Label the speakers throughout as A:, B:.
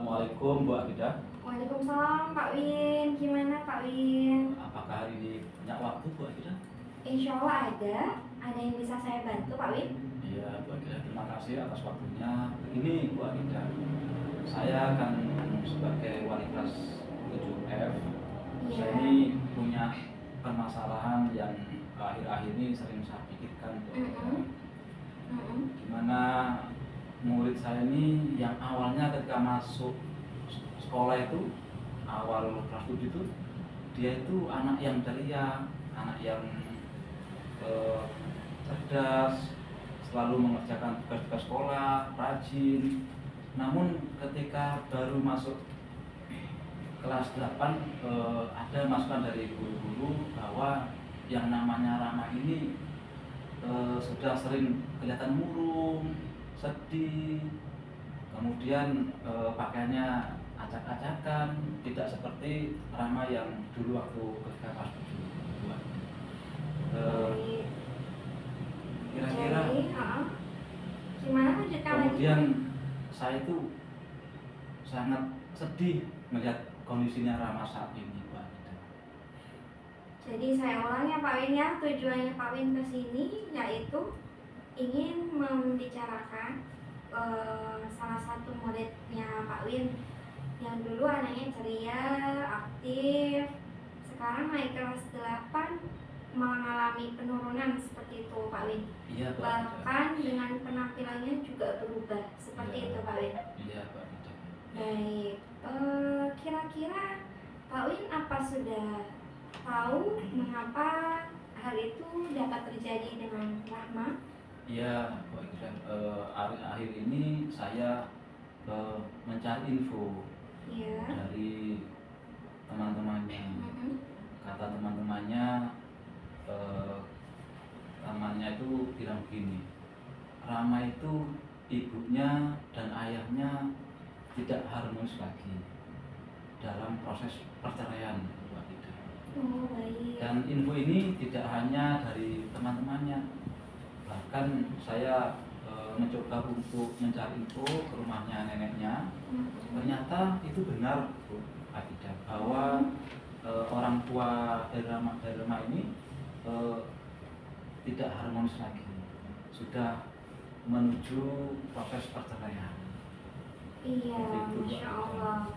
A: Assalamualaikum Bu Abidah.
B: Waalaikumsalam Pak Win. Gimana Pak Win?
A: Apakah hari ini punya waktu Bu Abidah?
B: Insya Allah ada. Ada yang bisa saya bantu Pak Win?
A: Iya Bu Abidah, terima kasih atas waktunya. Begini Bu Abidah, saya kan sebagai wali kelas 7F, saya ini punya permasalahan yang akhir-akhir ini sering saya pikirkan Bu Abidah. Gimana murid saya ini yang awalnya ketika masuk sekolah itu awal kelas 7 itu dia itu anak yang ceria, anak yang cerdas, selalu mengerjakan tugas-tugas sekolah, rajin. Namun ketika baru masuk kelas 8 ada masukan dari guru-guru bahwa yang namanya Rama ini sudah sering kelihatan murung, sedih, kemudian pakaiannya acak-acakan, tidak seperti Rama yang dulu waktu ketika kelas 7. Kira-kira
B: gimana lanjutkan
A: kemudian
B: lagi?
A: saya itu sangat sedih melihat kondisinya Rama saat ini, Pak.
B: Jadi saya ulang ya Pak Win ya, tujuannya Pak Win ke sini yaitu ingin membicarakan salah satu muridnya Pak Win yang dulu anaknya ceria, aktif, sekarang naik kelas 8 mengalami penurunan seperti itu Pak Win.
A: Iya, Pak.
B: Bahkan dengan penampilannya juga berubah seperti itu Pak Win.
A: Iya, Pak.
B: Baik, kira-kira Pak Win apa sudah tahu mengapa hal itu dapat terjadi dengan Rahma?
A: Iya, Pak Iksan. Akhir-akhir ini saya mencari info dari teman-temannya. Kata teman-temannya, temannya itu bilang begini, Rama itu ibunya dan ayahnya tidak harmonis lagi dalam proses perceraian.
B: Oh, baik.
A: Dan info ini tidak hanya dari teman-temannya, bahkan saya mencoba untuk mencari info ke rumahnya neneknya. Ternyata itu benar, Bu Abidah, bahwa orang tua dari Rama ini tidak harmonis lagi, sudah menuju proses perceraian.
B: Iya, Masya Allah.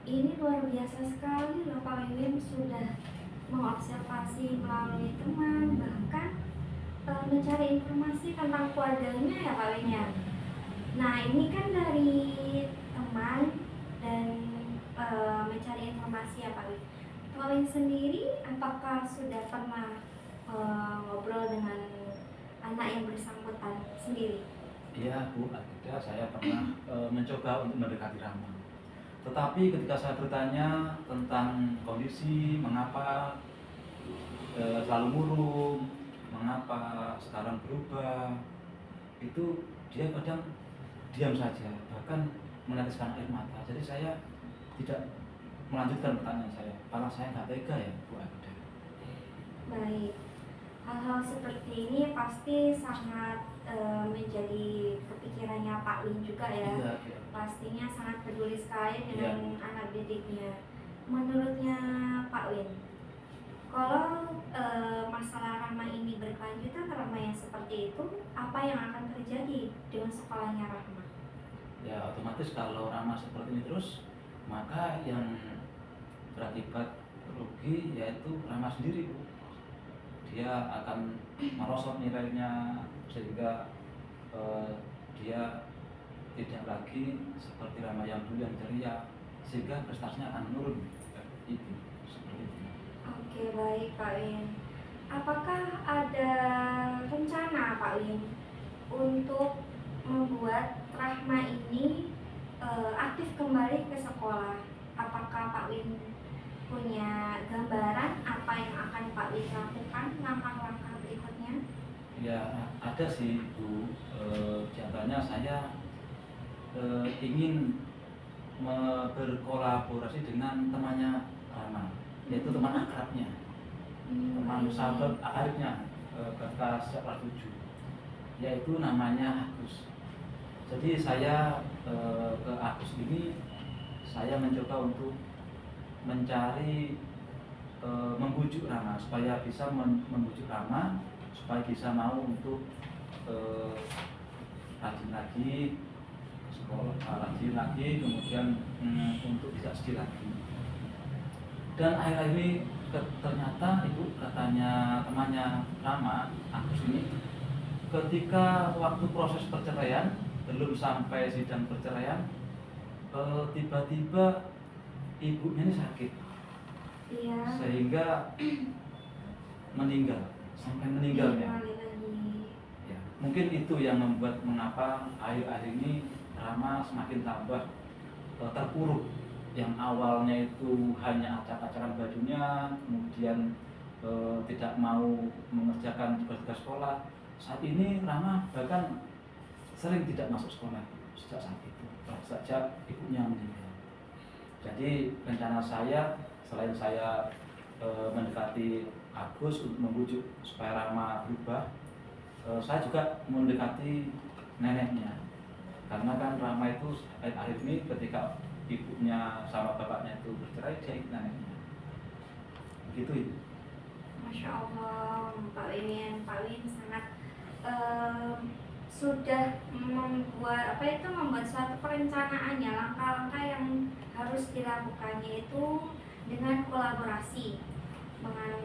B: Ini luar biasa sekali loh Pak Win, sudah mengobservasi melalui teman, bahkan mencari informasi tentang keluarganya ya Pak Win ya. Nah ini kan dari teman dan mencari informasi ya Pak Win. Pak Win sendiri apakah sudah pernah ngobrol dengan anak yang bersangkutan sendiri?
A: Iya Bu Abidah, saya pernah mencoba untuk mendekati Rama. Tetapi ketika saya bertanya tentang kondisi, mengapa selalu murung, mengapa sekarang berubah, itu dia kadang diam saja, bahkan meneteskan air mata. Jadi saya tidak melanjutkan pertanyaan saya, karena saya nggak tega ya Bu Abidah.
B: Baik, hal-hal seperti ini pasti sangat menjadi kepikirannya Pak Win juga ya.
A: Iya.
B: Pastinya sangat peduli sekali dengan anak didiknya. Menurutnya Pak Win, kalau masalah Rahma ini berkelanjutan, Rahma yang seperti itu, apa yang akan terjadi dengan sekolahnya Rahma?
A: Ya otomatis kalau Rama seperti ini terus, maka yang berakibat rugi yaitu Rama sendiri, Bu. Dia akan merosot nilainya sehingga dia tidak lagi seperti Rama yang dulu yang ceria, sehingga prestasinya akan menurun. Itu seperti itu.
B: Oke, baik Pak Win. Apakah ada rencana Pak Win untuk membuat Rahma ini aktif kembali ke sekolah? Apakah Pak Win punya gambaran apa yang akan Pak Win lakukan, langkah-langkah berikutnya?
A: Ya ada sih Bu, contohnya saya ingin berkolaborasi dengan temannya Rama, yaitu teman akrabnya, teman sahabat akaribnya kelas 7, yaitu namanya Agus. Jadi saya ke Agus ini saya mencoba untuk mencari membujuk Rama supaya bisa membujuk Rama supaya bisa mau untuk rajin lagi ke sekolah, rajin lagi, kemudian untuk tidak sedih lagi. Dan akhir-akhir ini ternyata ibu, katanya temannya Rama, Agus ini, ketika waktu proses perceraian belum sampai sidang perceraian, tiba-tiba ibunya ini sakit,
B: Iya.
A: sehingga meninggal, sampai meninggal ya. Ya, mungkin itu yang membuat mengapa akhir-akhir ini Rama semakin tambah terpuruk. Yang awalnya itu hanya acak-acakan bajunya, kemudian tidak mau mengerjakan tugas-tugas sekolah. Saat ini Rama bahkan sering tidak masuk sekolah sejak saat itu, sejak ibunya meninggal. Jadi rencana saya, selain saya mendekati Agus untuk membujuk supaya Rama berubah, saya juga mendekati neneknya, karena kan Rama itu akhir ini ketika ibunya sama bapaknya itu bercerai, dia ikut neneknya. Begitu itu.
B: Masya Allah, Pak Win sangat sudah membuat suatu perencanaan ya, langkah-langkah yang harus dilakukan, yaitu dengan kolaborasi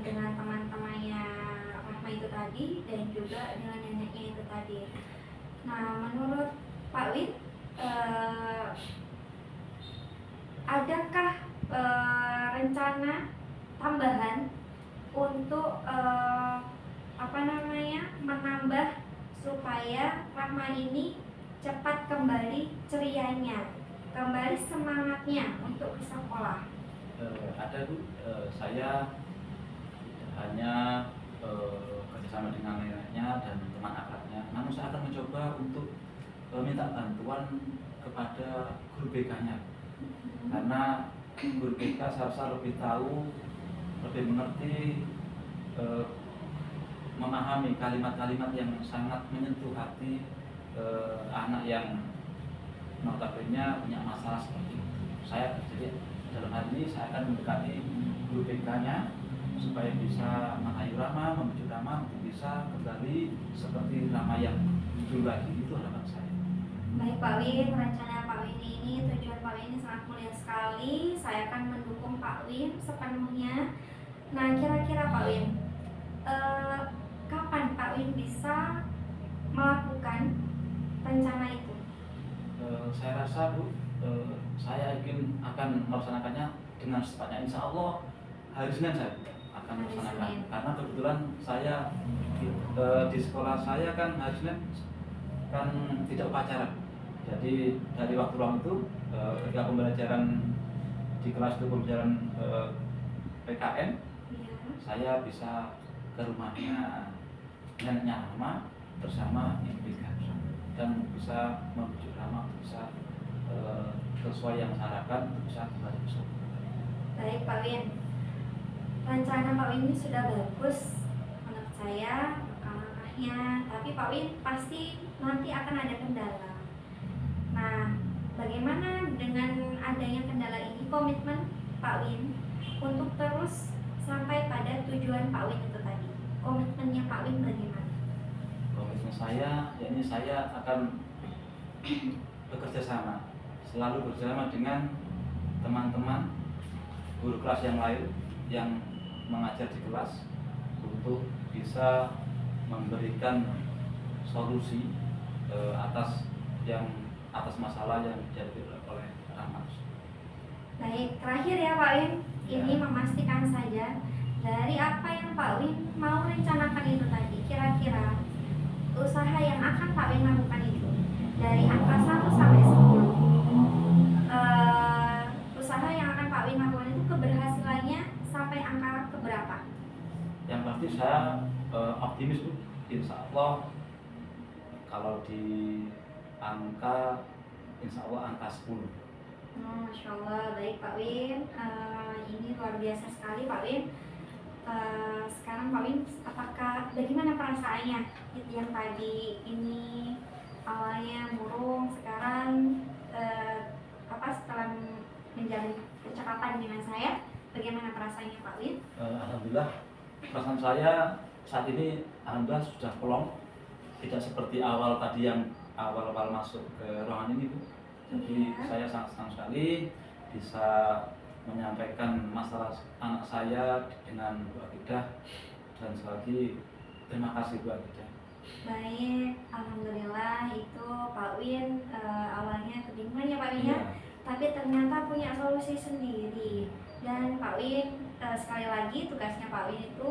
B: dengan teman-temannya Rahma itu tadi dan juga dengan neneknya itu tadi. Nah, menurut Pak Win, adakah rencana tambahan untuk menambah supaya Rahma ini cepat kembali cerianya, kembali semangatnya untuk ke sekolah?
A: Ada Bu, saya hanya kerjasama dengan neneknya dan teman akrabnya, namun saya akan mencoba untuk minta bantuan kepada guru BK-nya, karena guru BK seharusnya lebih tahu, lebih mengerti, memahami kalimat-kalimat yang sangat menyentuh hati anak yang notabene punya masalah seperti itu. Saya jadi dalam hal ini saya akan mendekati guru BK-nya supaya bisa mengayu Rama, membujuk Rama untuk bisa kembali seperti Rama yang dulu lagi. Itu harapan saya.
B: Baik Pak Win, rencana Pak Win ini, tujuan Pak Win ini sangat mulia sekali. Saya akan mendukung Pak Win sepenuhnya. Nah, kira-kira Pak Win, kapan Pak Win bisa melakukan rencana itu?
A: Saya rasa Bu, saya ingin akan melaksanakannya dengan secepatnya. Insya Allah hari Senin saya akan melaksanakan, karena kebetulan saya di sekolah saya kan hari Senin kan tidak upacara. Jadi dari waktu luang itu ketika pembelajaran di kelas itu pembelajaran PKN, saya bisa ke rumahnya neneknya Rama bersama ibu BK dan bisa membujuk Rama untuk bisa sesuai yang saya harapkan untuk bisa kembali ke sekolah.
B: Baik Pak Win, rencana Pak Win ini sudah bagus menurut saya, langkah-langkahnya, tapi Pak Win pasti nanti akan ada kendala. Nah, bagaimana dengan adanya kendala ini, komitmen Pak Win untuk terus sampai pada tujuan Pak Win itu tadi? Komitmennya Pak Win bagaimana?
A: Komitmen saya, yakni saya akan bekerja sama, selalu bersama dengan teman-teman guru kelas yang lain yang mengajar di kelas untuk bisa memberikan solusi atas masalah yang dihadapi oleh Rama.
B: Baik, terakhir ya Pak Win, ini memastikan saja dari apa yang Pak Win mau rencanakan itu tadi, kira-kira usaha yang akan Pak Win lakukan itu dari angka 1 sampai 10, usaha yang akan Pak Win lakukan itu keberhasilannya sampai angka keberapa?
A: Yang pasti saya optimis Bu, insya Allah kalau di angka, insya Allah angka 10.
B: Masya Allah, baik Pak Win, ini luar biasa sekali Pak Win. Sekarang Pak Win, bagaimana perasaannya yang tadi ini awalnya murung, sekarang setelah menjalin percakapan dengan saya. Bagaimana perasaannya Pak Win?
A: Alhamdulillah, perasaan saya saat ini alhamdulillah sudah plong, tidak seperti awal tadi yang awal-awal masuk ke ruangan ini Bu. Jadi
B: Iya.
A: saya sangat senang sekali bisa menyampaikan masalah anak saya dengan Bu Akidah, dan sekali lagi terima kasih Bu Akidah.
B: Baik, alhamdulillah itu Pak Win awalnya kebingungan ya Pak Win ya,
A: Iya.
B: tapi ternyata punya solusi sendiri. Dan Pak Win sekali lagi tugasnya Pak Win itu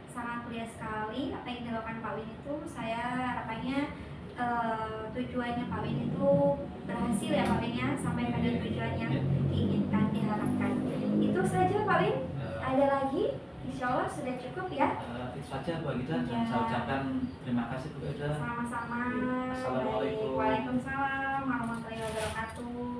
B: sangat mulia sekali. Apa yang dilakukan Pak Win itu saya harapannya tujuannya Pak Win itu berhasil ya Pak Win ya, sampai pada tujuan yang diinginkan, diharapkan. Itu saja Pak Win. Ada lagi? Insya Allah sudah cukup ya.
A: Itu saja Bu Akidah, dan
B: Ya.
A: saya ucapkan terima kasih Bu Akidah.
B: Sama-sama.
A: Assalamualaikum.
B: Baik. Waalaikumsalam warahmatullahi wabarakatuh.